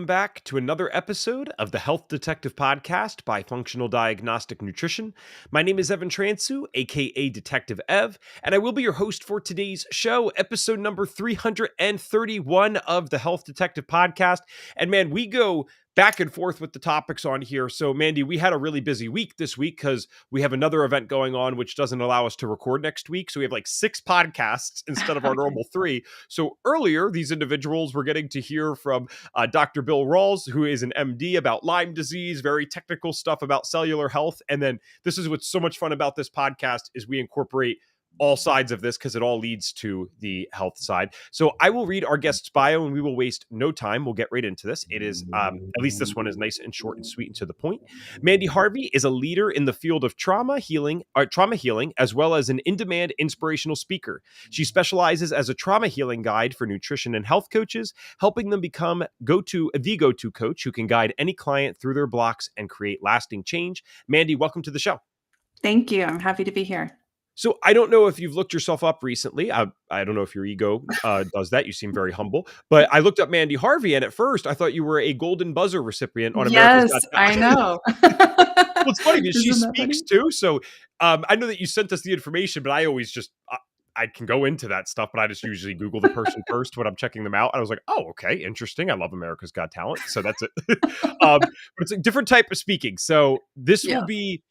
back to another episode of the Health Detective Podcast by Functional Diagnostic Nutrition. My name is Evan Transu, aka Detective Ev, and I will be your host for today's show, episode number 331 of the Health Detective Podcast. And man, we go back and forth with the topics on here. So, Mandy, we had a really busy week this week because we have another event going on, which doesn't allow us to record next week. So we have like 6 podcasts instead of our Okay. normal 3. So earlier, these individuals were getting to hear from Dr. Bill Rawls, who is an MD, about Lyme disease, very technical stuff about cellular health. And then this is what's so much fun about this podcast is we incorporate all sides of this because it all leads to the health side. So I will read our guest's bio and we will waste no time. We'll get right into this. It is, at least this one is nice and short and sweet and to the point. Mandy Harvey is a leader in the field of trauma healing, as well as an in-demand inspirational speaker. She specializes as a trauma healing guide for nutrition and health coaches, helping them become the go-to coach who can guide any client through their blocks and create lasting change. Mandy, welcome to the show. Thank you. I'm happy to be here. So I don't know if you've looked yourself up recently. I don't know if your ego does that. You seem very humble. But I looked up Mandy Harvey, and at first I thought you were a Golden Buzzer recipient on America's Yes, Got I Talent. know. Well, it's funny because she Isn't that speaks funny? too. So I know that you sent us the information, but I always just I can go into that stuff, but I just usually Google the person first when I'm checking them out. And I was like, oh, okay, interesting. I love America's Got Talent. So that's it. But it's a different type of speaking. So this will Yeah. be.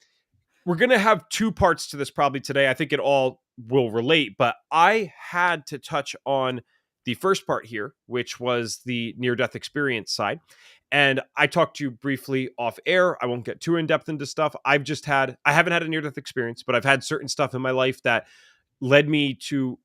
We're going to have 2 parts to this probably today. I think it all will relate, but I had to touch on the first part here, which was the near-death experience side. And I talked to you briefly off air. I won't get too in-depth into stuff. I haven't had a near-death experience, but I've had certain stuff in my life that led me to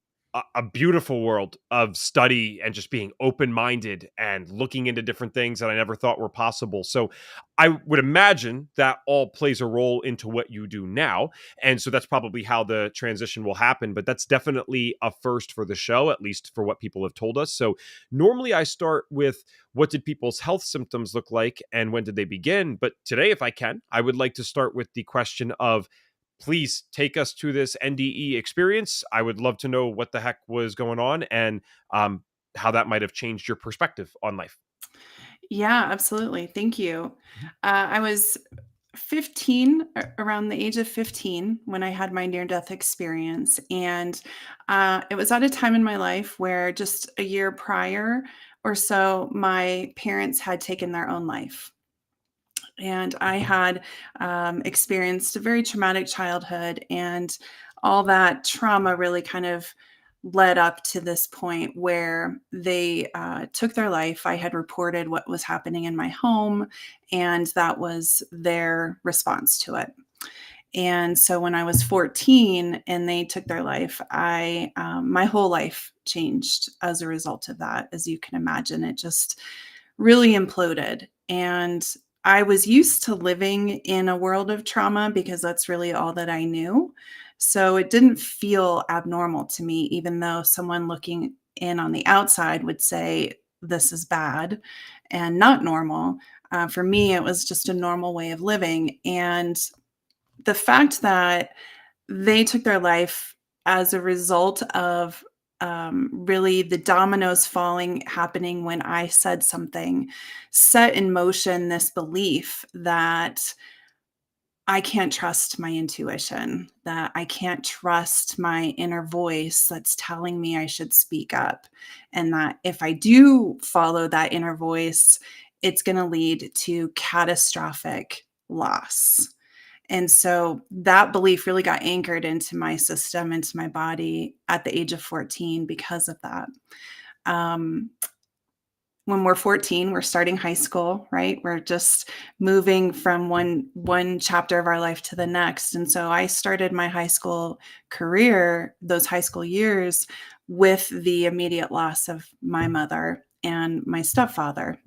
a beautiful world of study and just being open-minded and looking into different things that I never thought were possible. So I would imagine that all plays a role into what you do now. And so that's probably how the transition will happen. But that's definitely a first for the show, at least for what people have told us. So normally I start with what did people's health symptoms look like and when did they begin? But today, if I can, I would like to start with the question of, please take us to this NDE experience. I would love to know what the heck was going on and how that might have changed your perspective on life. Yeah, absolutely. Thank you. I was 15, around the age of 15, when I had my near-death experience. And it was at a time in my life where just a year prior or so, my parents had taken their own life. And I had experienced a very traumatic childhood, and all that trauma really kind of led up to this point where they took their life. I had reported what was happening in my home, and that was their response to it. And so when I was 14 and they took their life, my whole life changed as a result of that. As you can imagine, it just really imploded. And I was used to living in a world of trauma because that's really all that I knew. So it didn't feel abnormal to me, even though someone looking in on the outside would say, this is bad and not normal. For me, it was just a normal way of living. And the fact that they took their life as a result of really the dominoes falling happening when I said something set in motion this belief that I can't trust my intuition, that I can't trust my inner voice that's telling me I should speak up, and that if I do follow that inner voice, it's going to lead to catastrophic loss. And so that belief really got anchored into my system, into my body at the age of 14 because of that. Um, when we're 14, we're starting high school, right? We're just moving from one chapter of our life to the next. And so I started my high school career, those high school years, with the immediate loss of my mother and my stepfather.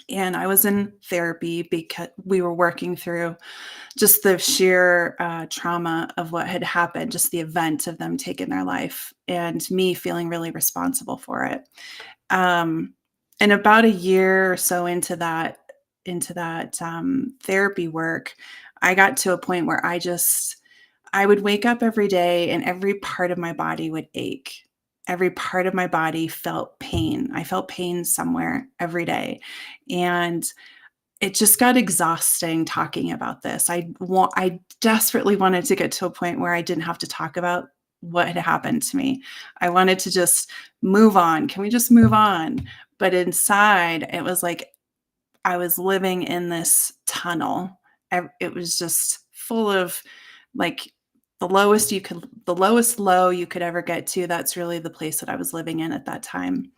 And I was in therapy because we were working through just the sheer trauma of what had happened, just the event of them taking their life, and me feeling really responsible for it. And about a year or so into that therapy work, I got to a point where I would wake up every day and every part of my body would ache. every part of my body felt pain. I felt pain somewhere every day. And it just got exhausting talking about this. I desperately wanted to get to a point where I didn't have to talk about what had happened to me. I wanted to just move on. Can we just move on? But inside, it was like I was living in this tunnel. It was just full of like the lowest low you could ever get to. That's really the place that I was living in at that time.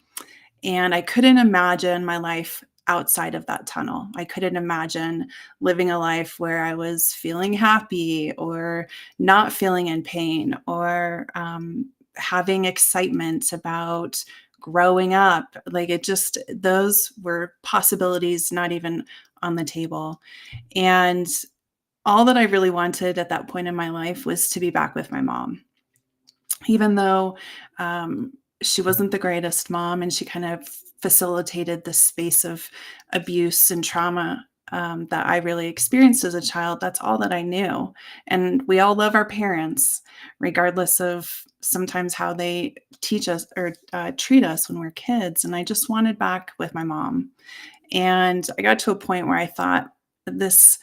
And I couldn't imagine my life outside of that tunnel. I couldn't imagine living a life where I was feeling happy or not feeling in pain or having excitement about growing up. Like it just, those were possibilities not even on the table. And all that I really wanted at that point in my life was to be back with my mom, even though she wasn't the greatest mom and she kind of facilitated the space of abuse and trauma that I really experienced as a child. That's all that I knew. And we all love our parents, regardless of sometimes how they teach us or treat us when we're kids. And I just wanted back with my mom. And I got to a point where I thought, this,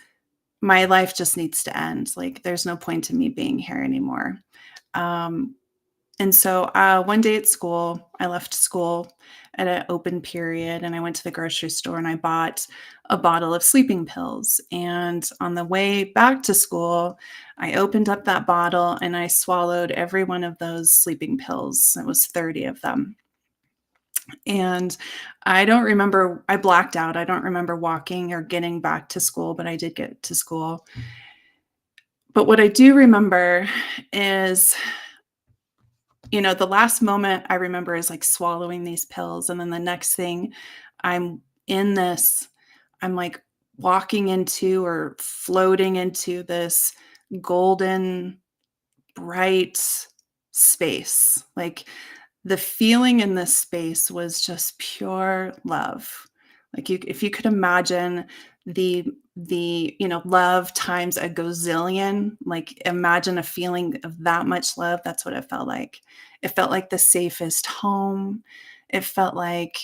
my life just needs to end. Like, there's no point in me being here anymore. Um, and so one day at school, I left school at an open period and I went to the grocery store and I bought a bottle of sleeping pills. And on the way back to school, I opened up that bottle and I swallowed every one of those sleeping pills. It was 30 of them. And I don't remember, I blacked out. I don't remember walking or getting back to school, but I did get to school. But what I do remember is, you know, the last moment I remember is like swallowing these pills. And then the next thing I'm in this, I'm like walking into or floating into this golden, bright space. Like the feeling in this space was just pure love. Like if you could imagine the love times a gazillion, like imagine a feeling of that much love. That's what it felt like. It felt like the safest home. It felt like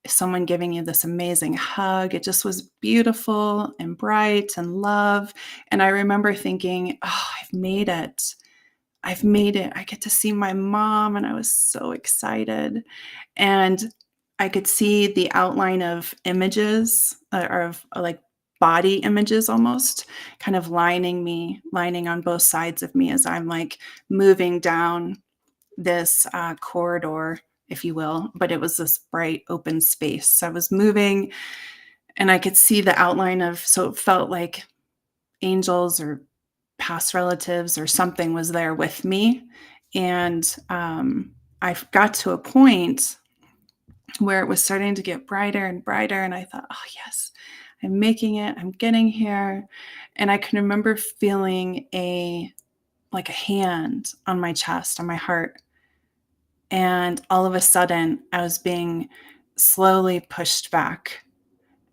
someone giving you this amazing hug. It just was beautiful and bright and love. And I remember thinking, oh, I've made it. I've made it. I get to see my mom. And I was so excited. And I could see the outline of images or of like body images almost kind of lining on both sides of me as I'm like moving down this corridor, if you will. But it was this bright open space. So I was moving and I could see the outline of, so it felt like angels or past relatives or something was there with me. And I got to a point where it was starting to get brighter and brighter. And I thought, oh, yes, I'm making it. I'm getting here. And I can remember feeling like a hand on my chest, on my heart. And all of a sudden, I was being slowly pushed back.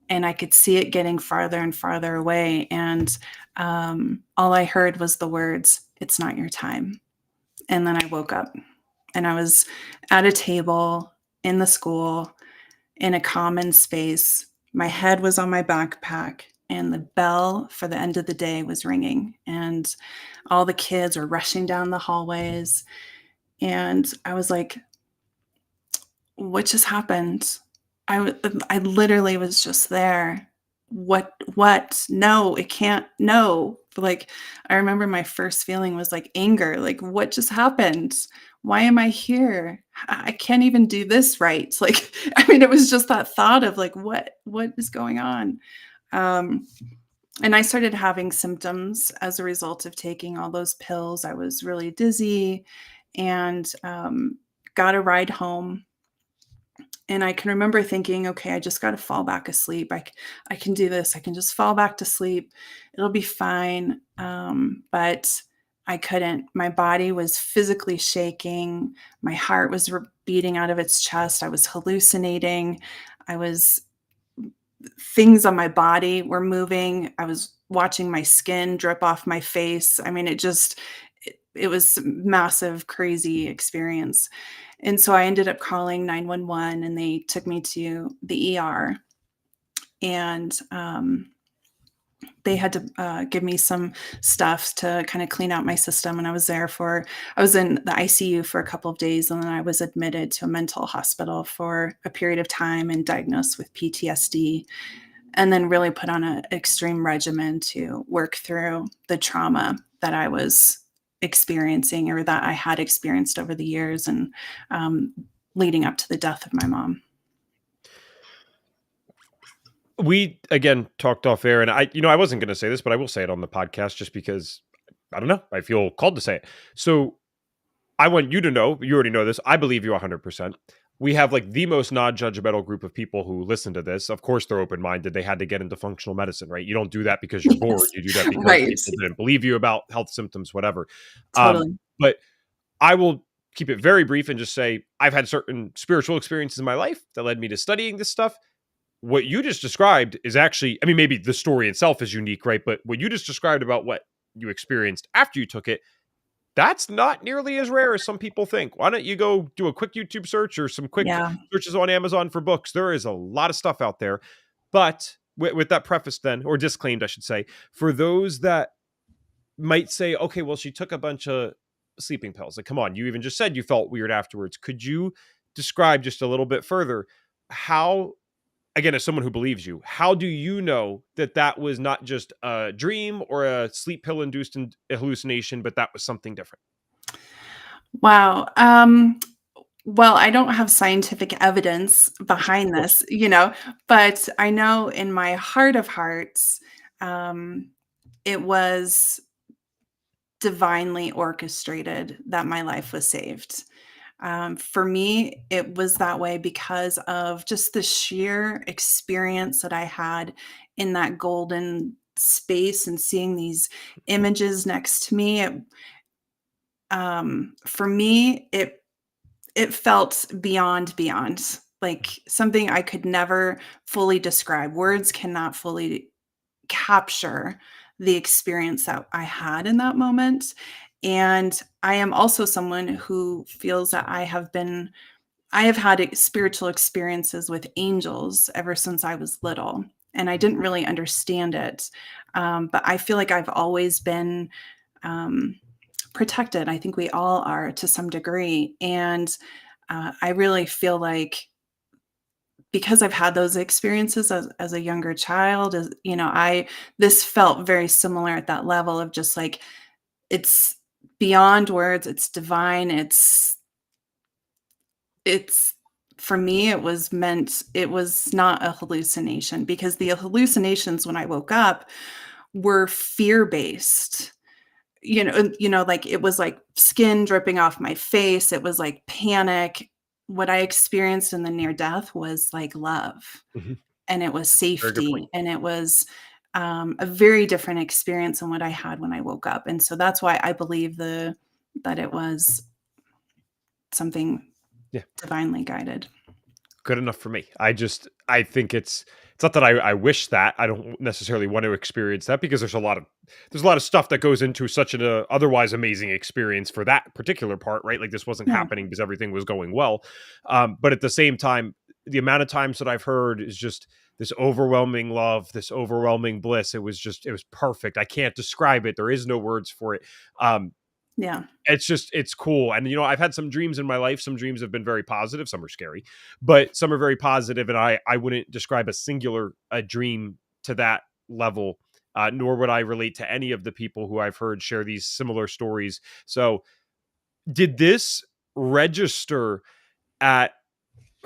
And I could see it getting farther and farther away. And all I heard was the words, "It's not your time." And then I woke up and I was at a table in the school in a common space. My head was on my backpack and the bell for the end of the day was ringing. And all the kids were rushing down the hallways. And I was like, what just happened? I literally was just there. What? No, it can't. No. Like, I remember my first feeling was like anger. Like, what just happened? Why am I here? I can't even do this right. Like, I mean, it was just that thought of like, what is going on? Um, and I started having symptoms as a result of taking all those pills. I was really dizzy and got a ride home. And I can remember thinking, okay, I just got to fall back asleep. I can do this. I can just fall back to sleep. It'll be fine. But I couldn't. My body was physically shaking. My heart was beating out of its chest. I was hallucinating. Things on my body were moving. I was watching my skin drip off my face. I mean, it was a massive, crazy experience. And so I ended up calling 911 and they took me to the ER. And they had to give me some stuff to kind of clean out my system. And I was in the ICU for a couple of days. And then I was admitted to a mental hospital for a period of time and diagnosed with PTSD. And then really put on an extreme regimen to work through the trauma that I was experiencing or that I had experienced over the years and um, leading up to the death of my mom. We again talked off air, and I wasn't going to say this, but I will say it on the podcast just because I don't know. I feel called to say it. So I want you to know, you already know this. I believe you 100%. We have like the most non-judgmental group of people who listen to this. Of course, they're open-minded. They had to get into functional medicine, right? You don't do that because you're bored. Yes. You do that because Right. people didn't believe you about health symptoms, whatever. Totally. But I will keep it very brief and just say I've had certain spiritual experiences in my life that led me to studying this stuff. What you just described is actually, I mean, maybe the story itself is unique, right? But what you just described about what you experienced after you took it, that's not nearly as rare as some people think. Why don't you go do a quick YouTube search or some quick Yeah. searches on Amazon for books? There is a lot of stuff out there. But with that preface, then, or disclaimed, I should say, for those that might say, okay, well, she took a bunch of sleeping pills. Like, come on, you even just said you felt weird afterwards. Could you describe just a little bit further how, again, as someone who believes you, how do you know that that was not just a dream or a sleep pill induced hallucination, but that was something different? Wow. Well, I don't have scientific evidence behind Of this, but I know in my heart of hearts, um, it was divinely orchestrated that my life was saved. For me, it was that way because of just the sheer experience that I had in that golden space and seeing these images next to me. For me, it felt beyond, like something I could never fully describe. Words cannot fully capture the experience that I had in that moment. And I am also someone who feels that I have had spiritual experiences with angels ever since I was little. And I didn't really understand it. But I feel like I've always been um, protected. I think we all are to some degree. And I really feel like because I've had those experiences as a younger child, this felt very similar at that level of just like it's beyond words, it's divine, it's for me it was not a hallucination because the hallucinations when I woke up were fear-based. Like it was like skin dripping off my face. It was like panic. What I experienced in the near death was like love Mhm. and it was Very good point. safety and it was a very different experience than what I had when I woke up. And so that's why I believe that it was something Yeah. divinely guided. Good enough for me. I think it's not that I wish that. I don't necessarily want to experience that because there's a lot of stuff that goes into such an otherwise amazing experience for that particular part, right? Like this wasn't Yeah. happening because everything was going well. But at the same time, the amount of times that I've heard is just this overwhelming love, this overwhelming bliss. It was perfect. I can't describe it. There is no words for it. Um, Yeah. it's cool. And I've had some dreams in my life. Some dreams have been very positive, some are scary, but some are very positive, and I wouldn't describe a dream to that level. Nor would I relate to any of the people who I've heard share these similar stories. So did this register at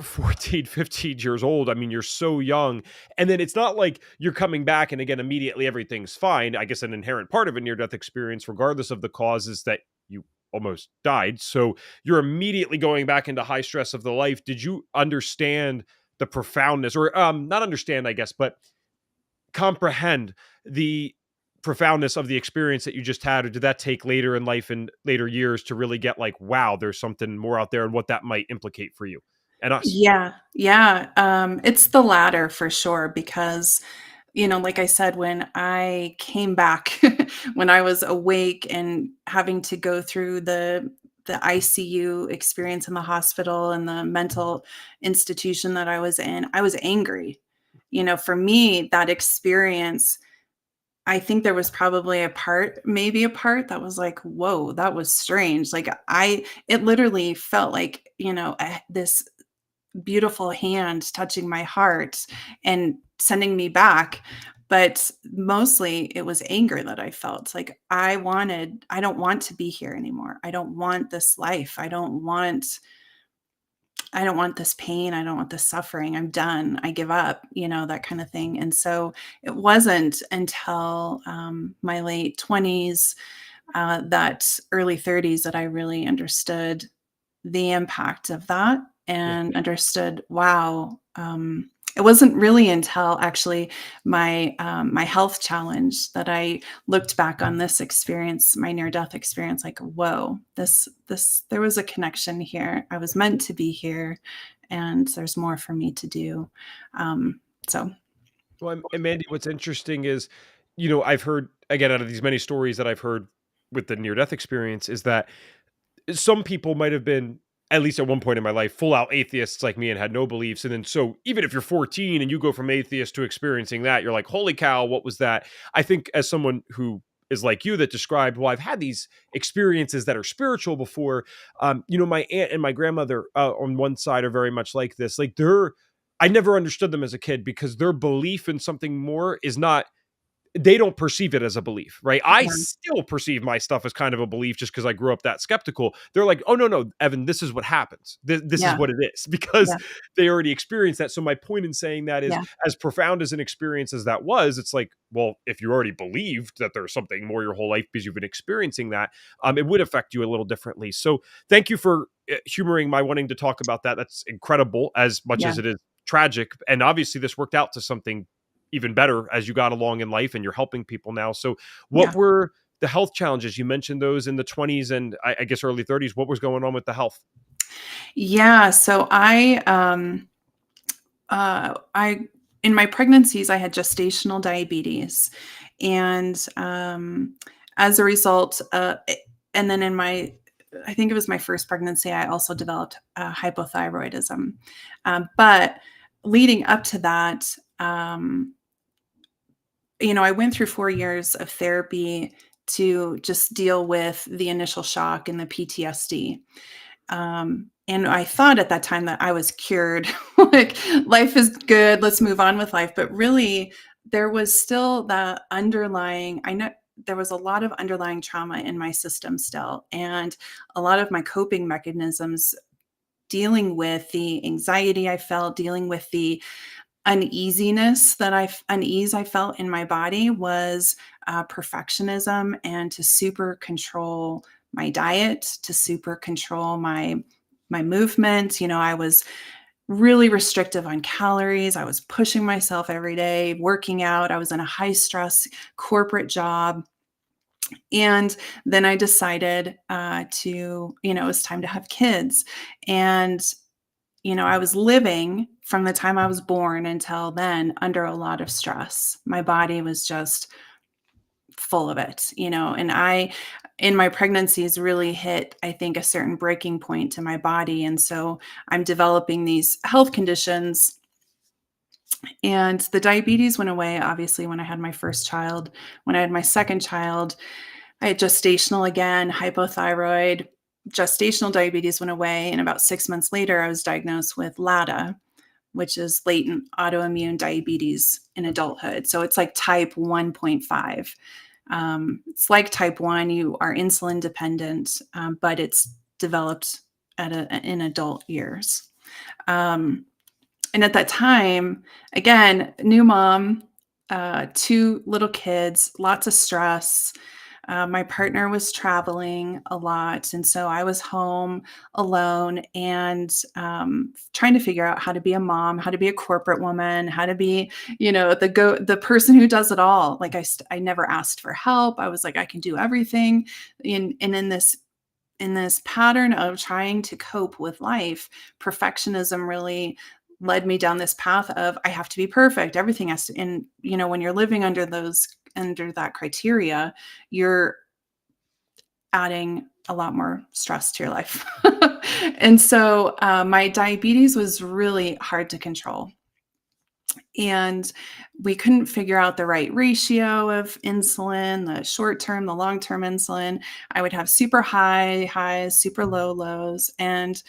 14, 15 years old? I mean, you're so young. And then it's not like you're coming back and again, immediately everything's fine. I guess an inherent part of a near death experience, regardless of the cause, is that you almost died. So you're immediately going back into high stress of the life. Did you understand the profoundness, or not understand, I guess, but comprehend the profoundness of the experience that you just had? Or did that take later in life and later years to really get like, wow, there's something more out there and what that might implicate for you and us? Yeah. Yeah. It's the latter for sure because like I said, when I came back, when I was awake and having to go through the ICU experience in the hospital and the mental institution that I was in, I was angry. For me, that experience, I think there was probably maybe a part that was like, whoa, that was strange. Like it literally felt like, this beautiful hand touching my heart and sending me back. But mostly it was anger that I felt. Like I don't want to be here anymore. I don't want this life. I don't want this pain. I don't want this suffering. I'm done. I give up, that kind of thing. And so it wasn't until my late 20s, that early 30s, that I really understood the impact of that Yeah. and understood, wow. It wasn't really until actually my health challenge that I looked back on this experience, my near death experience, like, whoa, there was a connection here. I was meant to be here, and there's more for me to do. So Well, and Mandy, what's interesting is, I've heard, again, out of these many stories that I've heard with the near death experience, is that some people might have been, at least at one point in my life, full out atheists like me and had no beliefs. And then, so even if you're 14 and you go from atheist to experiencing that, you're like, holy cow, what was that? I think as someone who is like you that described, well, I've had these experiences that are spiritual before. My aunt and my grandmother on one side are very much like this. Like I never understood them as a kid because their belief in something more is not, they don't perceive it as a belief, right? I yeah, still perceive my stuff as kind of a belief just because I grew up that skeptical. They're like, oh, no, no, Evan, this is what happens. This is yeah, what it is because yeah, they already experienced that. So my point in saying that is, yeah, as profound as an experience as that was, it's like, well, if you already believed that there's something more your whole life because you've been experiencing that, it would affect you a little differently. So thank you for humoring my wanting to talk about that. That's incredible as much yeah, as it is tragic. And obviously this worked out to something even better as you got along in life and you're helping people now. So what yeah. were the health challenges? You mentioned those in the 20s and I guess early 30s. What was going on with the health? Yeah. So I in my pregnancies, I had gestational diabetes, and as a result, and then I think it was my first pregnancy, I also developed hypothyroidism. But leading up to that, I went through 4 years of therapy to just deal with the initial shock and the PTSD. And I thought at that time that I was cured, like life is good, let's move on with life. But really, there was still the underlying, I know there was a lot of underlying trauma in my system still, and a lot of my coping mechanisms dealing with the anxiety I felt, dealing with the unease I felt in my body was perfectionism and to super control my diet, to super control my movement. I was really restrictive on calories. I was pushing myself every day, working out. I was in a high stress corporate job. And then I decided it was time to have kids. And I was living from the time I was born until then under a lot of stress. My body was just full of it, and in my pregnancies, really hit, I think, a certain breaking point to my body. And so I'm developing these health conditions. And the diabetes went away, obviously, when I had my first child. When I had my second child, I had gestational again, hypothyroid. Gestational diabetes went away. And about 6 months later, I was diagnosed with LADA, which is latent autoimmune diabetes in adulthood. So it's like type 1.5. It's like type 1, you are insulin dependent, but it's developed in adult years. Um, and at that time, again, new mom, two little kids, lots of stress. My partner was traveling a lot, and so I was home alone and trying to figure out how to be a mom, how to be a corporate woman, how to be, the person who does it all. Like I never asked for help. I was like, I can do everything. And in this pattern of trying to cope with life, perfectionism really led me down this path of I have to be perfect. Everything has to, and when you're living under that criteria, you're adding a lot more stress to your life. And so my diabetes was really hard to control. And we couldn't figure out the right ratio of insulin, the short term, the long term insulin. I would have super high highs, super low lows. And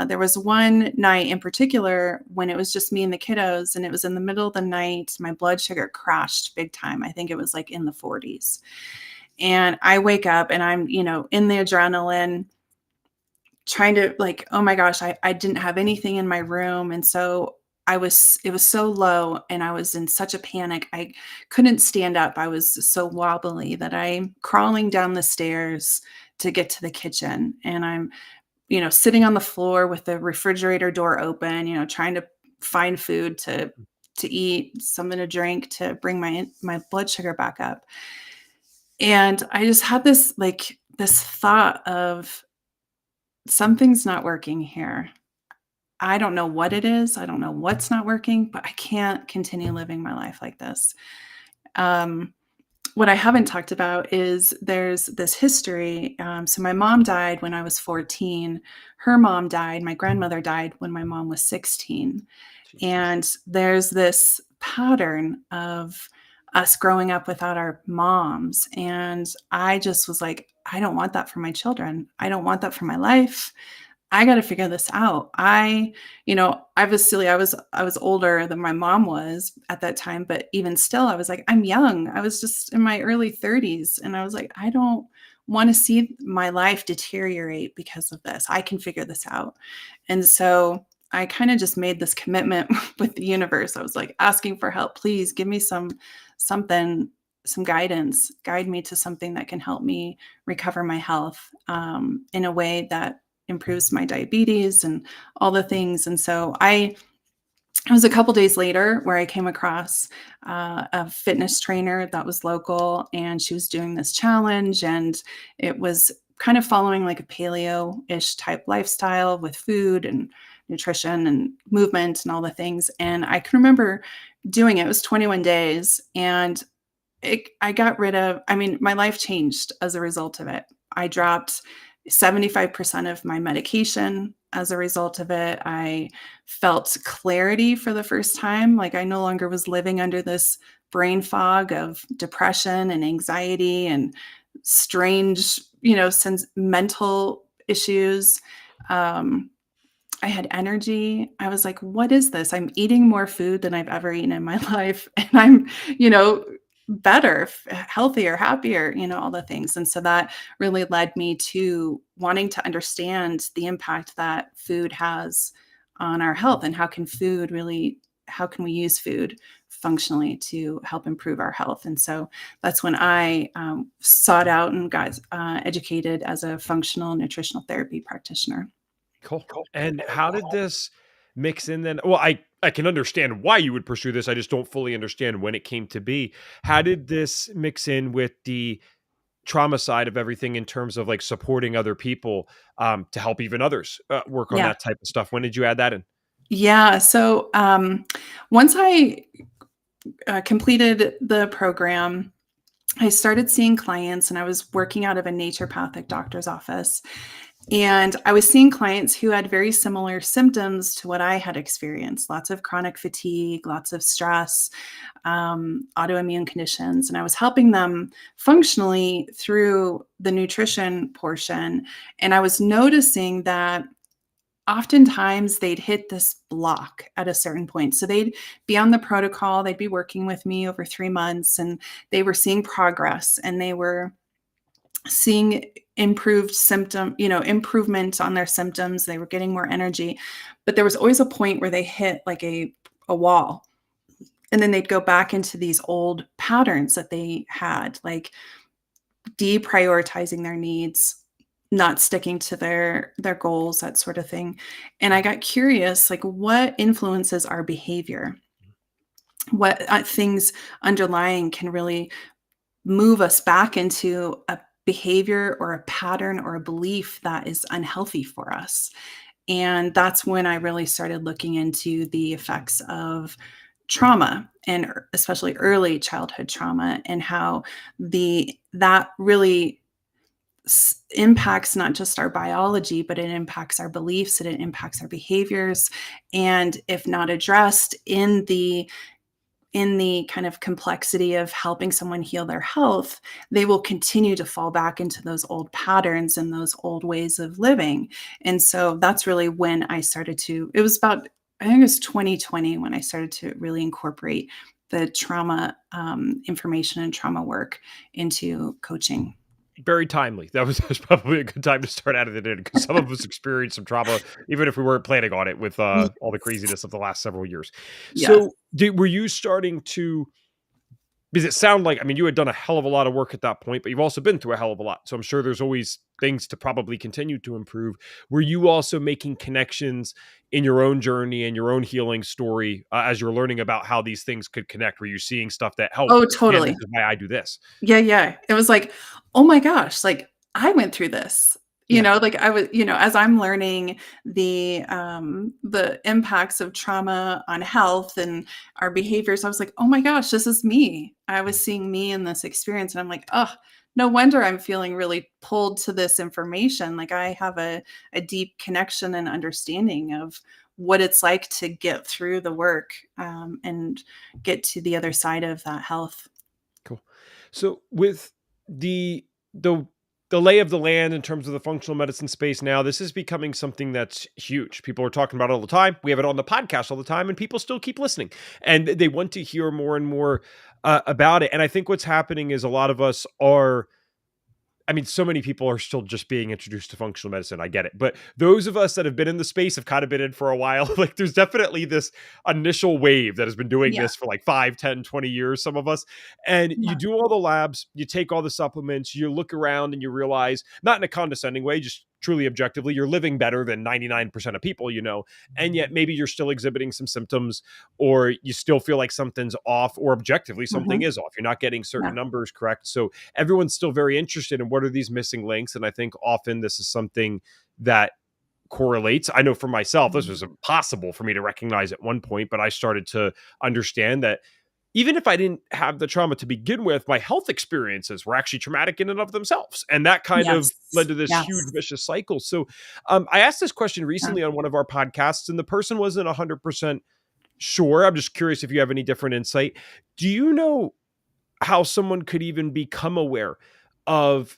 there was one night in particular when it was just me and the kiddos, and it was in the middle of the night. My blood sugar crashed big time. I think it was like in the 40s. And I wake up and I'm, in the adrenaline, trying to like, oh my gosh, I didn't have anything in my room. And so it was so low and I was in such a panic. I couldn't stand up. I was so wobbly that I'm crawling down the stairs to get to the kitchen. And I'm, sitting on the floor with the refrigerator door open, trying to find food to eat, something to drink to bring my blood sugar back up. And I just had this thought of something's not working here. I don't know what it is. I don't know what's not working, but I can't continue living my life like this. Um, what I haven't talked about is there's this history. So my mom died when I was 14. Her mom died. My grandmother died when my mom was 16. Jesus. And there's this pattern of us growing up without our moms. And I just was like, I don't want that for my children. I don't want that for my life. I got to figure this out. I was silly. I was older than my mom was at that time, but even still, I was like, I'm young. I was just in my early 30s. And I was like, I don't want to see my life deteriorate because of this. I can figure this out. And so I kind of just made this commitment with the universe. I was like asking for help. Please give me something, some guidance, guide me to something that can help me recover my health in a way that improves my diabetes and all the things. And so it was a couple days later where I came across a fitness trainer that was local, and she was doing this challenge, and it was kind of following like a paleo-ish type lifestyle with food and nutrition and movement and all the things. And I can remember doing it. It was 21 days, and I got rid of, my life changed as a result of it. I dropped 75% of my medication as a result of it. I felt clarity for the first time. Like I no longer was living under this brain fog of depression and anxiety and strange, mental issues. I had energy. I was like, what is this? I'm eating more food than I've ever eaten in my life. And I'm, you know, better, healthier, happier, all the things. And so that really led me to wanting to understand the impact that food has on our health, and how can we use food functionally to help improve our health. And so that's when I sought out and got educated as a functional nutritional therapy practitioner. Cool. And how did this mix in then? Well, I can understand why you would pursue this. I just don't fully understand when it came to be. How did this mix in with the trauma side of everything in terms of like supporting other people to help even others work on Yeah. that type of stuff? When did you add that in? Yeah. So once I completed the program, I started seeing clients, and I was working out of a naturopathic doctor's office. And I was seeing clients who had very similar symptoms to what I had experienced: lots of chronic fatigue, lots of stress, autoimmune conditions. And I was helping them functionally through the nutrition portion. And I was noticing that oftentimes they'd hit this block at a certain point. So they'd be on the protocol, they'd be working with me over 3 months, and they were seeing progress, and they were seeing improvement on their symptoms. They were getting more energy, but there was always a point where they hit like a wall. And then they'd go back into these old patterns that they had, like deprioritizing their needs, not sticking to their goals, that sort of thing. And I got curious, like what influences our behavior? What things underlying can really move us back into a behavior or a pattern or a belief that is unhealthy for us? And that's when I really started looking into the effects of trauma, and especially early childhood trauma, and how that really impacts not just our biology, but it impacts our beliefs and it impacts our behaviors. And if not addressed in the kind of complexity of helping someone heal their health, they will continue to fall back into those old patterns and those old ways of living. And so that's really when I started to, it was about, I think it was 2020 when I started to really incorporate the trauma information and trauma work into coaching. Very timely. That was probably a good time to start out of it in, because some of us experienced some trauma, even if we weren't planning on it, with all the craziness of the last several years. Yes. So, were you starting to? Because it sounded like, I mean, you had done a hell of a lot of work at that point, but you've also been through a hell of a lot. So I'm sure there's always things to probably continue to improve. Were you also making connections in your own journey and your own healing story as you're learning about how these things could connect? Were you seeing stuff that helped? Oh, Man, this totally. is why I do this. Yeah, yeah. It was like, "Oh my gosh, like, I went through this." Yeah. Like, I was as I'm learning the impacts of trauma on health and our behaviors, I was like, "Oh my gosh, this is me." I was seeing me in this experience, and I'm like, "Oh, no wonder I'm feeling really pulled to this information." Like, I have a deep connection and understanding of what it's like to get through the work, and get to the other side of that health. Cool. So with the the the lay of the land in terms of the functional medicine space now, this is becoming something that's huge. People are talking about it all the time. We have it on the podcast all the time, and people still keep listening, and they want to hear more and more about it. And I think what's happening is a lot of us are, I mean, so many people are still just being introduced to functional medicine. I get it. But those of us that have been in the space have kind of been in for a while. Like, there's definitely this initial wave that has been doing Yeah, this for like 5, 10, 20 years, some of us. And you yeah. do all the labs, you take all the supplements, you look around and you realize, not in a condescending way, just truly objectively, you're living better than 99% of people, and yet maybe you're still exhibiting some symptoms, or you still feel like something's off, or objectively something Mhm. is off. You're not getting certain Yeah. numbers correct. So everyone's still very interested in what are these missing links. And I think often this is something that correlates. I know for myself, this Mhm. was impossible for me to recognize at one point, but I started to understand that even if I didn't have the trauma to begin with, my health experiences were actually traumatic in and of themselves. And that kind of led Yes. to this huge Yes. vicious cycle. So I asked this question Yeah. recently on one of our podcasts, and the person wasn't 100% sure. I'm just curious if you have any different insight. Do you know how someone could even become aware of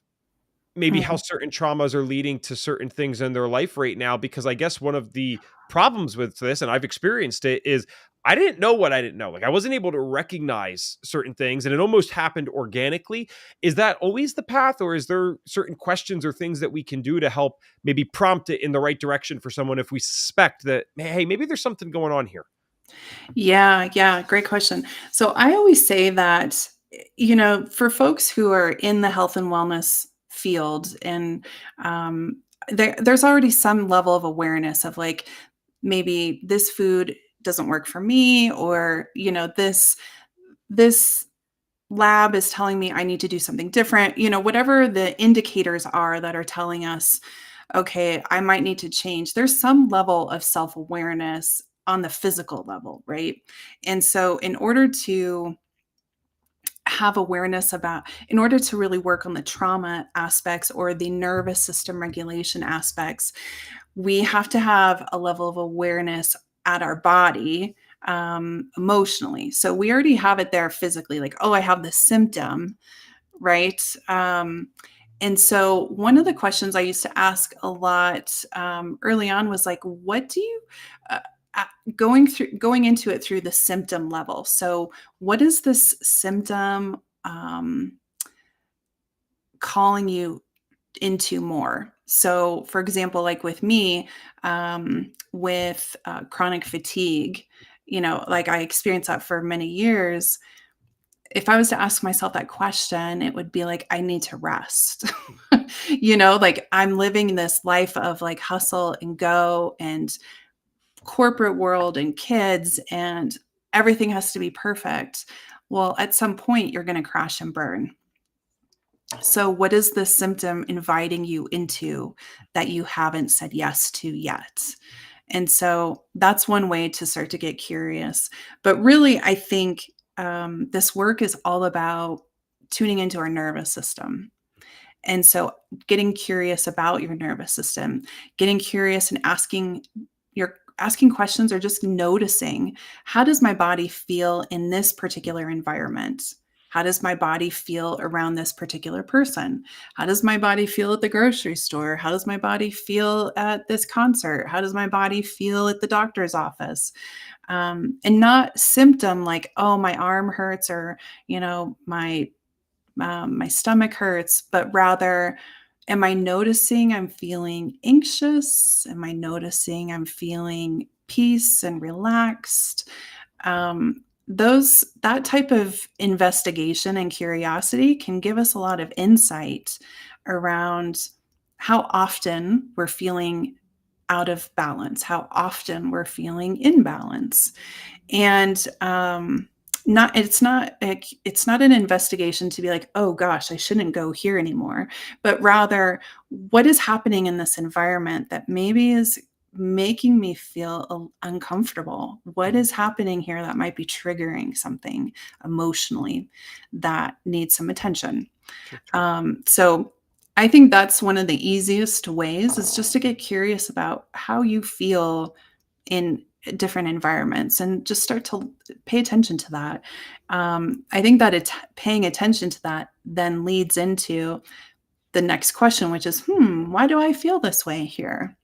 maybe how Mhm. certain traumas are leading to certain things in their life right now? Because I guess one of the problems with this, and I've experienced it, is I didn't know what I didn't know. Like, I wasn't able to recognize certain things, and it almost happened organically. Is that always the path, or is there certain questions or things that we can do to help maybe prompt it in the right direction for someone if we suspect that, hey, maybe there's something going on here? Yeah, yeah, great question. So I always say that, for folks who are in the health and wellness field and there's already some level of awareness of like maybe this food doesn't work for me or this lab is telling me I need to do something different, whatever the indicators are that are telling us, okay, I might need to change. There's some level of self awareness on the physical level, right? And so, in order to really work on the trauma aspects or the nervous system regulation aspects, we have to have a level of awareness at our body emotionally. So we already have it there physically, like, oh, I have this symptom, right? And so one of the questions I used to ask a lot early on was like, what do you uh, uh, going into it through the symptom level? So what is this symptom calling you into more? So, for example, like with me, with chronic fatigue, like I experienced that for many years. If I was to ask myself that question, it would be like, I need to rest. Like I'm living this life of like hustle and go and corporate world and kids, and everything has to be perfect. Well, at some point, you're going to crash and burn. So, what is this symptom inviting you into that you haven't said yes to yet? And so that's one way to start to get curious. But really, I think this work is all about tuning into our nervous system And so getting curious about your nervous system, getting curious and asking questions or just noticing, how does my body feel in this particular environment? How does my body feel around this particular person? How does my body feel at the grocery store? How does my body feel at this concert? How does my body feel at the doctor's office? And not symptom like, oh, my arm hurts, or my stomach hurts, but rather, am I noticing I'm feeling anxious? Am I noticing I'm feeling peace and relaxed? That type of investigation and curiosity can give us a lot of insight around how often we're feeling out of balance, how often we're feeling in balance. And not it's not an investigation to be like, oh gosh, I shouldn't go here anymore, but rather, what is happening in this environment that maybe is making me feel uncomfortable? What is happening here that might be triggering something emotionally that needs some attention? Sure, sure. So I think that's one of the easiest ways, is just to get curious about how you feel in different environments and just start to pay attention to that. I think that paying attention to that then leads into the next question, which is, why do I feel this way here?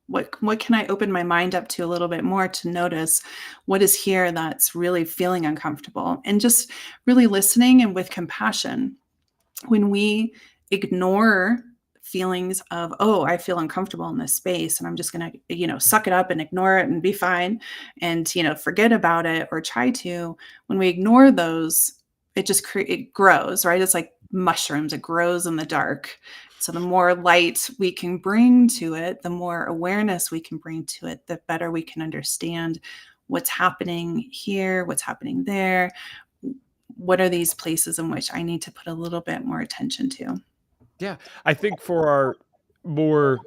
What can I open my mind up to a little bit more to notice what is here that's really feeling uncomfortable, and just really listening and with compassion. When we ignore feelings of, oh, I feel uncomfortable in this space and I'm just going to suck it up and ignore it and be fine, and forget about it, or try to, when we ignore those, it grows, right? It's like mushrooms, it grows in the dark. So the more light we can bring to it, the more awareness we can bring to it, the better we can understand what's happening here, what's happening there. What are these places in which I need to put a little bit more attention to? Yeah, I think for our more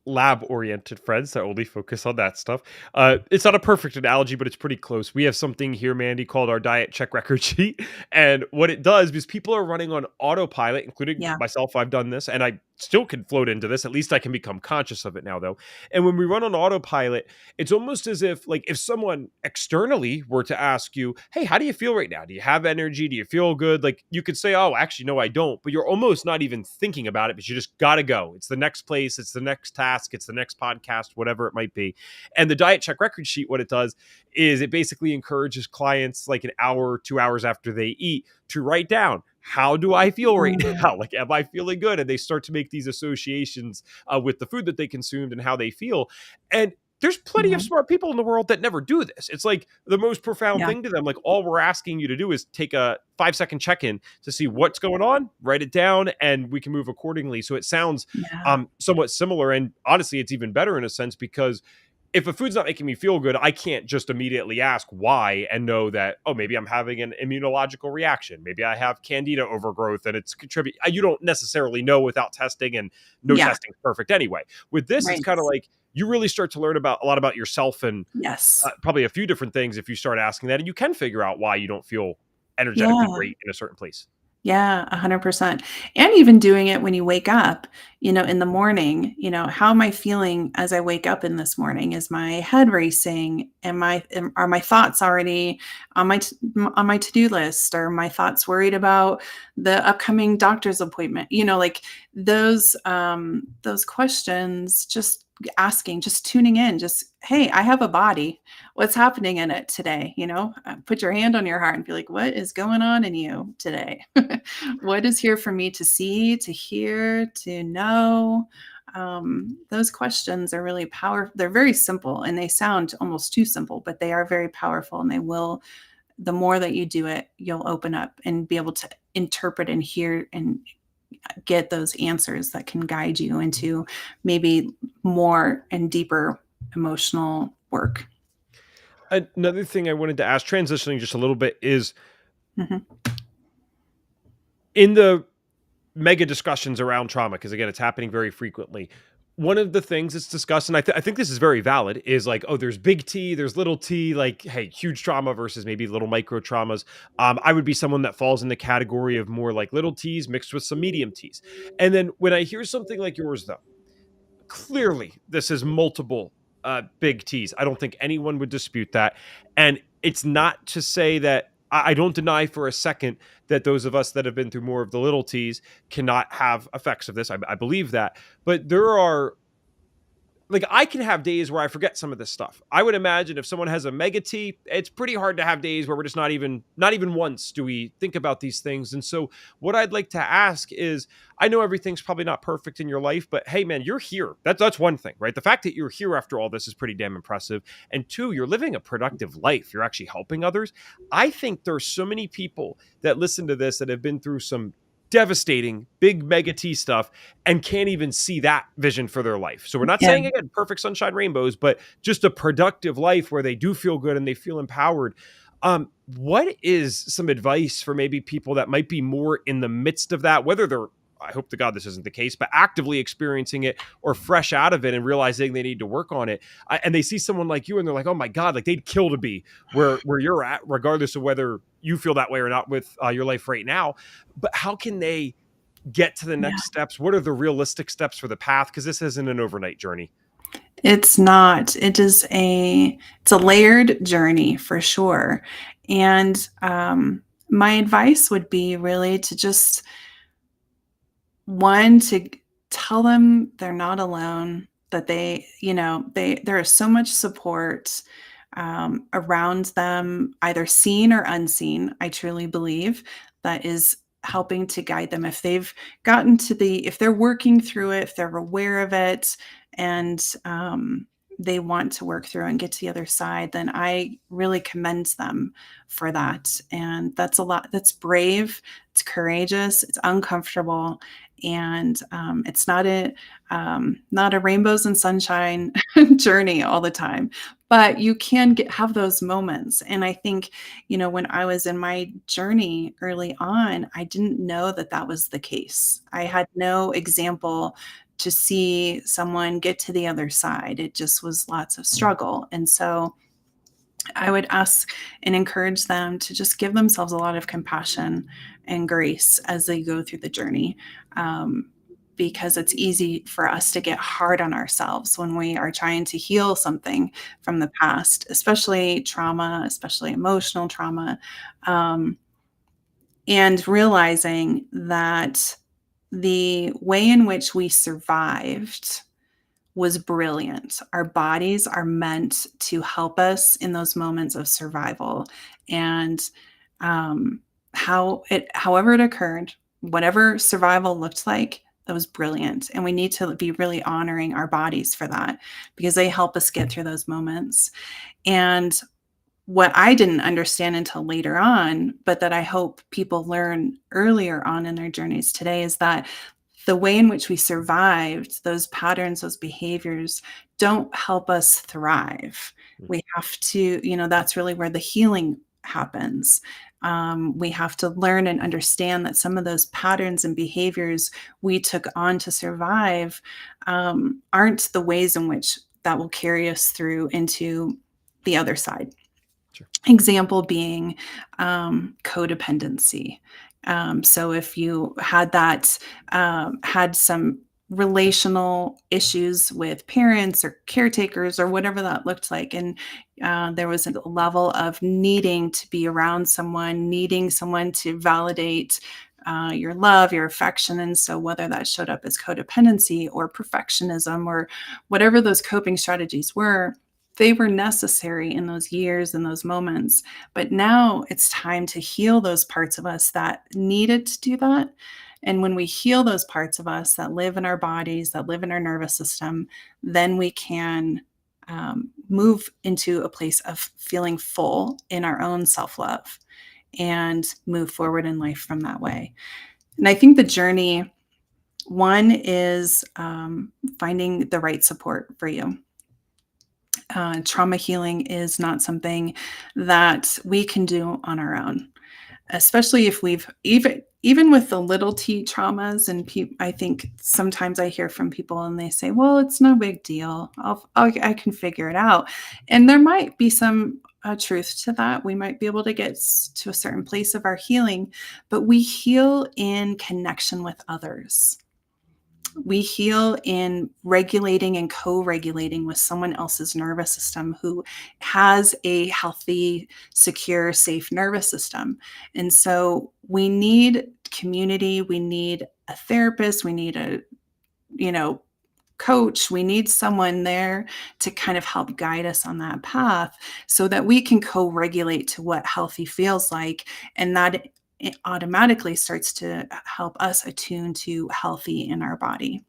lab-oriented friends that only focus on that stuff, it's not a perfect analogy, but it's pretty close. We have something here, Mandy, called our diet check record sheet, and what it does, because people are running on autopilot, including Yeah. myself, I've done this, and I still can float into this. At least I can become conscious of it now, though. And when we run on autopilot, it's almost as if, like, if someone externally were to ask you, hey, how do you feel right now? Do you have energy? Do you feel good? Like, you could say, oh, actually, no, I don't. But you're almost not even thinking about it, but you just got to go. It's the next place. It's the next task. It's the next podcast, whatever it might be. And the diet check record sheet, what it does is it basically encourages clients, like an hour, 2 hours after they eat, to write down, how do I feel right Mm, now? Like, am I feeling good? And they start to make these associations with the food that they consumed and how they feel. And there's plenty of mhm. smart people in the world that never do this. It's like the most profound Yeah, thing to them. Like, all we're asking you to do is take a 5-second check in to see what's going on, write it down, and we can move accordingly. So it sounds yeah, somewhat similar. And honestly, it's even better in a sense, because if a food's not making me feel good, I can't just immediately ask why and know that, oh, maybe I'm having an immunological reaction. Maybe I have candida overgrowth and it's contributing. You don't necessarily know without testing, and no yeah, testing is perfect anyway. With this, it's right. kind of like you really start to learn about a lot about yourself, and Yes. probably a few different things if you start asking that, and you can figure out why you don't feel energetically Yeah. great in a certain place. Yeah, 100%. And even doing it when you wake up, in the morning, how am I feeling as I wake up in this morning? Is my head racing? Are my thoughts already on on my to-do list? Are my thoughts worried about the upcoming doctor's appointment? Like those questions, just asking, just tuning in, just, hey, I have a body. What's happening in it today? Put your hand on your heart and be like, what is going on in you today? What is here for me to see, to hear, to know? Those questions are really powerful. They're very simple and they sound almost too simple, but they are very powerful, and they will, the more that you do it, you'll open up and be able to interpret and hear and get those answers that can guide you into maybe more and deeper emotional work. Another thing I wanted to ask, transitioning just a little bit, is Mhm. in the mega discussions around trauma, because again, it's happening very frequently. one of the things that's discussed, and I think this is very valid, is like, oh, there's big T, there's little T, like, hey, huge trauma versus maybe little micro traumas. I would be someone that falls in the category of more like little T's mixed with some medium T's. And then when I hear something like yours, though, clearly this is multiple big T's. I don't think anyone would dispute that. And it's not to say that I don't deny for a second that those of us that have been through more of the little T's cannot have effects of this. I believe that. But there are, like, I can have days where I forget some of this stuff. I would imagine if someone has a mega T, it's pretty hard to have days where we're just not even once do we think about these things. And so what I'd like to ask is, I know everything's probably not perfect in your life, but hey man, you're here. That's one thing, right? The fact that you're here after all this is pretty damn impressive. And two, you're living a productive life. You're actually helping others. I think there's so many people that listen to this that have been through some devastating big mega T stuff and can't even see that vision for their life. So we're not Yeah. saying again perfect sunshine rainbows, but just a productive life where they do feel good and they feel empowered. What is some advice for maybe people that might be more in the midst of that, whether they're, I hope to God this isn't the case, but actively experiencing it or fresh out of it and realizing they need to work on it. And they see someone like you and they're like, oh my God, like they'd kill to be where you're at, regardless of whether you feel that way or not with your life right now. But how can they get to the Yeah. next steps? What are the realistic steps for the path? Because this isn't an overnight journey. It's not. It's a layered journey for sure. And my advice would be really to just one to tell them they're not alone, that there is so much support around them, either seen or unseen. I truly believe that is helping to guide them if they've if they're working through it, if they're aware of it, and they want to work through and get to the other side, then I really commend them for that. And that's a lot. That's brave. It's courageous. It's uncomfortable, and it's not a rainbows and sunshine journey all the time. But you can have those moments. And I think, when I was in my journey early on, I didn't know that that was the case. I had no example to see someone get to the other side. It just was lots of struggle. And so I would ask and encourage them to just give themselves a lot of compassion and grace as they go through the journey. Because it's easy for us to get hard on ourselves when we are trying to heal something from the past, especially trauma, especially emotional trauma, and realizing that the way in which we survived was brilliant. Our bodies are meant to help us in those moments of survival. And however it occurred, whatever survival looked like, that was brilliant. And we need to be really honoring our bodies for that, because they help us get through those moments. And what I didn't understand until later on, but that I hope people learn earlier on in their journeys today, is that the way in which we survived, those patterns, those behaviors, don't help us thrive. We have to, that's really where the healing happens. We have to learn and understand that some of those patterns and behaviors we took on to survive aren't the ways in which that will carry us through into the other side. Sure. Example being codependency. So if you had some relational issues with parents or caretakers or whatever that looked like, and there was a level of needing to be around someone, needing someone to validate your love, your affection. And so whether that showed up as codependency or perfectionism or whatever those coping strategies were, they were necessary in those years and those moments. But now it's time to heal those parts of us that needed to do that. And when we heal those parts of us that live in our bodies, that live in our nervous system, then we can move into a place of feeling full in our own self-love and move forward in life from that way. And I think the journey, one is finding the right support for you. Trauma healing is not something that we can do on our own, especially if we've even with the little t traumas, and I think sometimes I hear from people and they say, well, it's no big deal. I can figure it out. And there might be some truth to that. We might be able to get to a certain place of our healing, but we heal in connection with others. We heal in regulating and co-regulating with someone else's nervous system who has a healthy, secure, safe nervous system. And so we need community, we need a therapist, we need a, you know, coach, we need someone there to kind of help guide us on that path so that we can co-regulate to what healthy feels like, and that it automatically starts to help us attune to healthy in our body.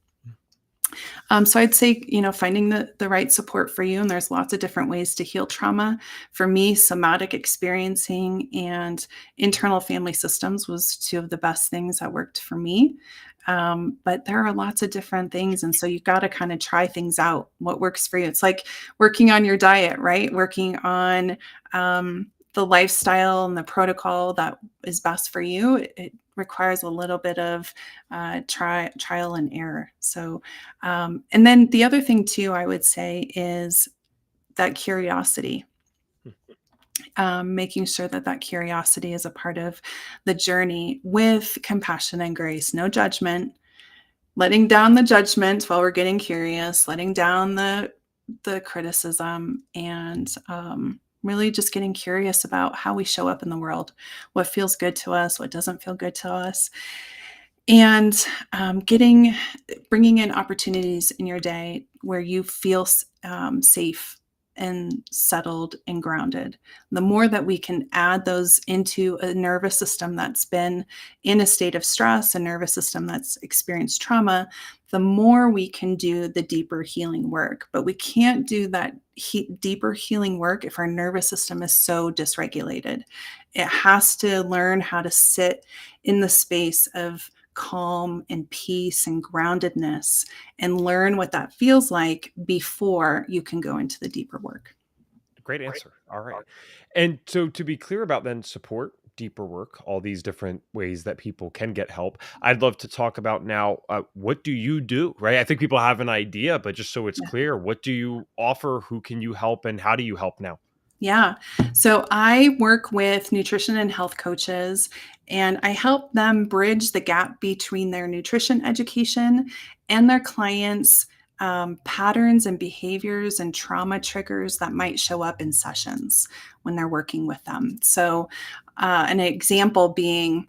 So I'd say, finding the right support for you, and there's lots of different ways to heal trauma. For me, somatic experiencing and internal family systems was two of the best things that worked for me. But there are lots of different things. And so you've got to kind of try things out, what works for you. It's like working on your diet, right? Working on the lifestyle and the protocol that is best for you. It requires a little bit of trial and error. So, and then the other thing too, I would say, is that curiosity. Making sure that curiosity is a part of the journey with compassion and grace, no judgment, letting down the judgment while we're getting curious, letting down the criticism, and really just getting curious about how we show up in the world, what feels good to us, what doesn't feel good to us, and bringing in opportunities in your day where you feel safe and settled and grounded. The more that we can add those into a nervous system that's been in a state of stress, a nervous system that's experienced trauma, the more we can do the deeper healing work. But we can't do that deeper healing work if our nervous system is so dysregulated. It has to learn how to sit in the space of calm and peace and groundedness, and learn what that feels like before you can go into the deeper work. Great answer. All right. And so to be clear about then support, deeper work, all these different ways that people can get help, I'd love to talk about now, what do you do, right? I think people have an idea, but just so it's Yeah. clear, what do you offer? Who can you help? And how do you help now? Yeah. So I work with nutrition and health coaches, and I help them bridge the gap between their nutrition education and their clients' patterns and behaviors and trauma triggers that might show up in sessions when they're working with them. So, an example being,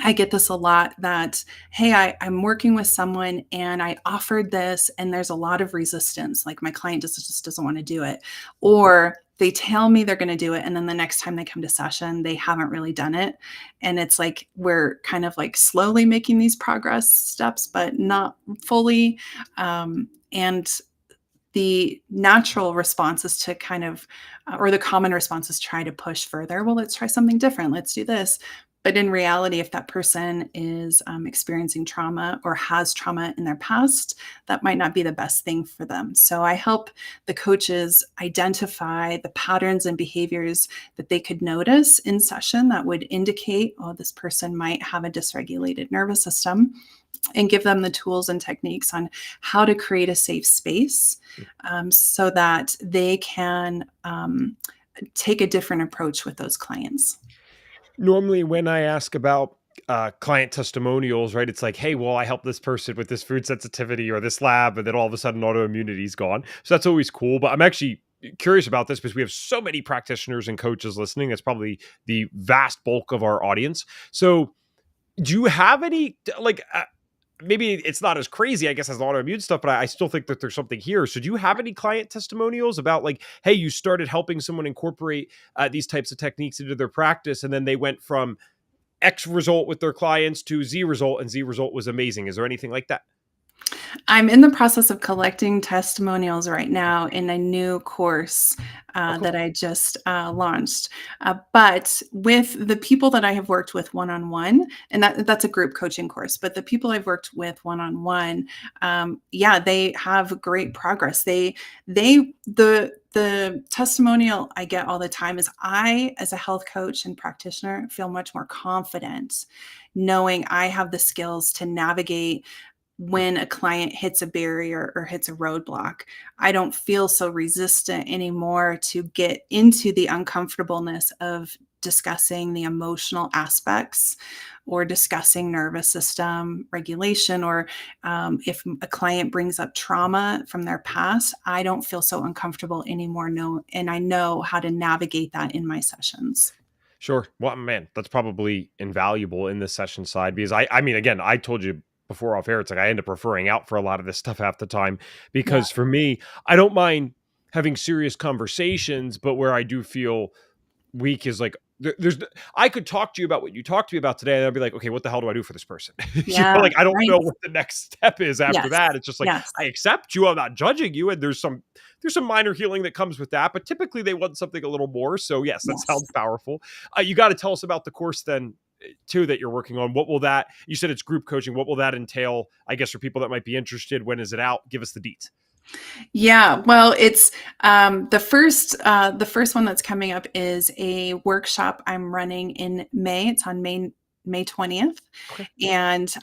I get this a lot that, hey, I'm working with someone and I offered this and there's a lot of resistance. Like my client just doesn't want to do it. Or they tell me they're going to do it. And then the next time they come to session, they haven't really done it. And it's like we're kind of like slowly making these progress steps, but not fully. And the natural response is to kind of, or the common response is try to push further. Well, let's try something different. Let's do this. But in reality, if that person is experiencing trauma or has trauma in their past, that might not be the best thing for them. So I help the coaches identify the patterns and behaviors that they could notice in session that would indicate, oh, this person might have a dysregulated nervous system, and give them the tools and techniques on how to create a safe space so that they can take a different approach with those clients. Normally, when I ask about client testimonials, right, it's like, hey, well, I helped this person with this food sensitivity or this lab, and then all of a sudden autoimmunity is gone. So that's always cool. But I'm actually curious about this because we have so many practitioners and coaches listening. That's probably the vast bulk of our audience. So do you have any, like, maybe it's not as crazy, I guess, as the autoimmune stuff, but I still think that there's something here. So do you have any client testimonials about like, hey, you started helping someone incorporate these types of techniques into their practice, and then they went from X result with their clients to Z result, and Z result was amazing? Is there anything like that? I'm in the process of collecting testimonials right now in a new course Oh, cool. that I just launched. But with the people that I have worked with one on one, and that's a group coaching course, but the people I've worked with one on one, yeah, they have great progress. The testimonial I get all the time is I, as a health coach and practitioner, feel much more confident knowing I have the skills to navigate when a client hits a barrier or hits a roadblock. I don't feel so resistant anymore to get into the uncomfortableness of discussing the emotional aspects or discussing nervous system regulation, or if a client brings up trauma from their past, I don't feel so uncomfortable anymore. No, and I know how to navigate that in my sessions. Sure. Well, man, that's probably invaluable in the session side because I mean, again, I told you before off air, it's like I end up referring out for a lot of this stuff half the time Yeah. because for me, I don't mind having serious conversations, but where I do feel week is like there's I could talk to you about what you talked to me about today, and I'd be like, okay, what the hell do I do for this person? Yeah. Like I don't Right. know what the next step is after Yes. that. It's just like Yes. I accept you, I'm not judging you, and there's some minor healing that comes with that, but typically they want something a little more. So yes, that Yes. sounds powerful. You got to tell us about the course then too that you're working on. What will that? You said it's group coaching. What will that entail? I guess for people that might be interested. When is it out? Give us the deets. Yeah, well, it's the first one that's coming up is a workshop I'm running in May. It's on May 20th, Okay. and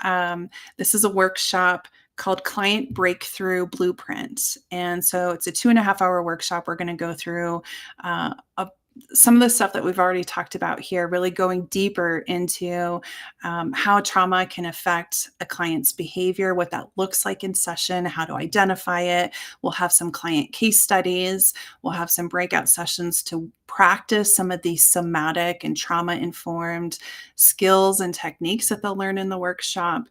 this is a workshop called Client Breakthrough Blueprint. And so it's a 2.5 hour workshop. We're going to go through some of the stuff that we've already talked about here, really going deeper into how trauma can affect a client's behavior, what that looks like in session, how to identify it. We'll have some client case studies. We'll have some breakout sessions to practice some of these somatic and trauma informed skills and techniques that they'll learn in the workshop.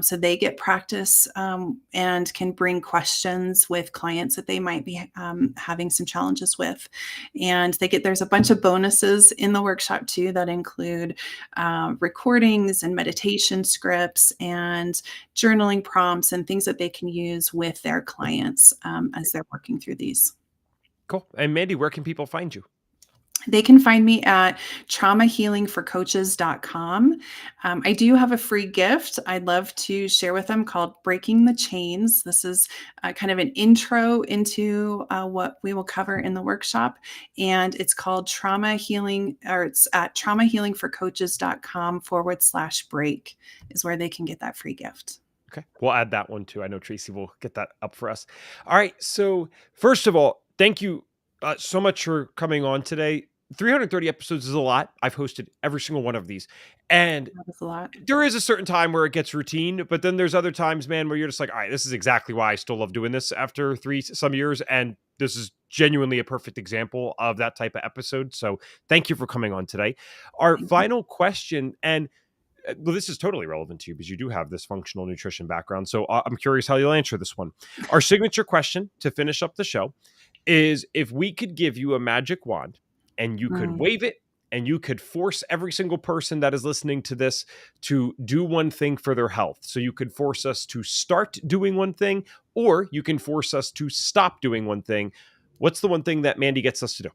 So they get practice and can bring questions with clients that they might be having some challenges with. And there's a bunch of bonuses in the workshop too that include recordings and meditation scripts and journaling prompts and things that they can use with their clients as they're working through these. Cool. And Mandy, where can people find you? They can find me at traumahealingforcoaches.com. I do have a free gift I'd love to share with them called Breaking the Chains. This is kind of an intro into what we will cover in the workshop. And it's called Trauma Healing, or it's at traumahealingforcoaches.com/break is where they can get that free gift. Okay. We'll add that one too. I know Tracy will get that up for us. All right. So, first of all, thank you so much for coming on today. 330 episodes is a lot. I've hosted every single one of these. And That was a lot. there is a certain time where it gets routine, but then there's other times, man, where you're just like, all right, this is exactly why I still love doing this after some years. And this is genuinely a perfect example of that type of episode. So, thank you for coming on today. Our Thank you. final question, and well, this is totally relevant to you because you do have this functional nutrition background. So I'm curious how you'll answer this one. Our signature question to finish up the show is if we could give you a magic wand and you could Mm. wave it and you could force every single person that is listening to this to do one thing for their health. So you could force us to start doing one thing, or you can force us to stop doing one thing. What's the one thing that Mandy gets us to do?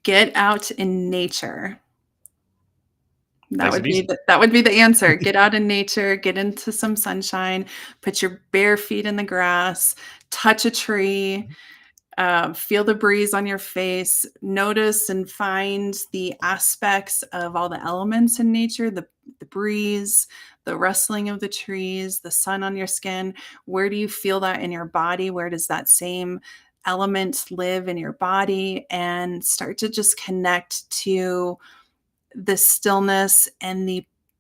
Get out in nature. Nice and easy. That would be the answer. Get out in nature, get into some sunshine, put your bare feet in the grass, touch a tree, feel the breeze on your face, notice and find the aspects of all the elements in nature, the breeze, the rustling of the trees, the sun on your skin. Where do you feel that in your body? Where does that same element live in your body? And start to just connect to the stillness and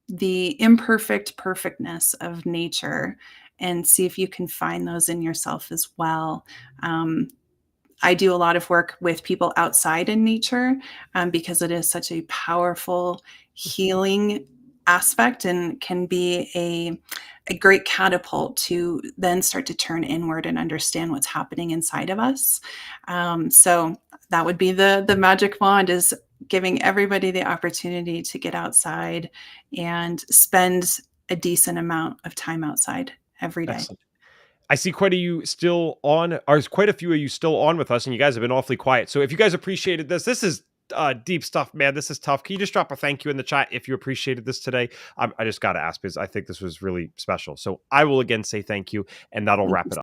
the imperfect perfectness of nature, and see if you can find those in yourself as well. I do a lot of work with people outside in nature because it is such a powerful healing aspect and can be a great catapult to then start to turn inward and understand what's happening inside of us. So that would be the magic wand, is giving everybody the opportunity to get outside and spend a decent amount of time outside every day. Excellent. I see quite a you still on, or quite a few of you still on with us, and you guys have been awfully quiet. So if you guys appreciated this is deep stuff, man. This is tough. Can you just drop a thank you in the chat if you appreciated this today? I just got to ask because I think this was really special. So I will again say thank you, and that'll Thank wrap you it up.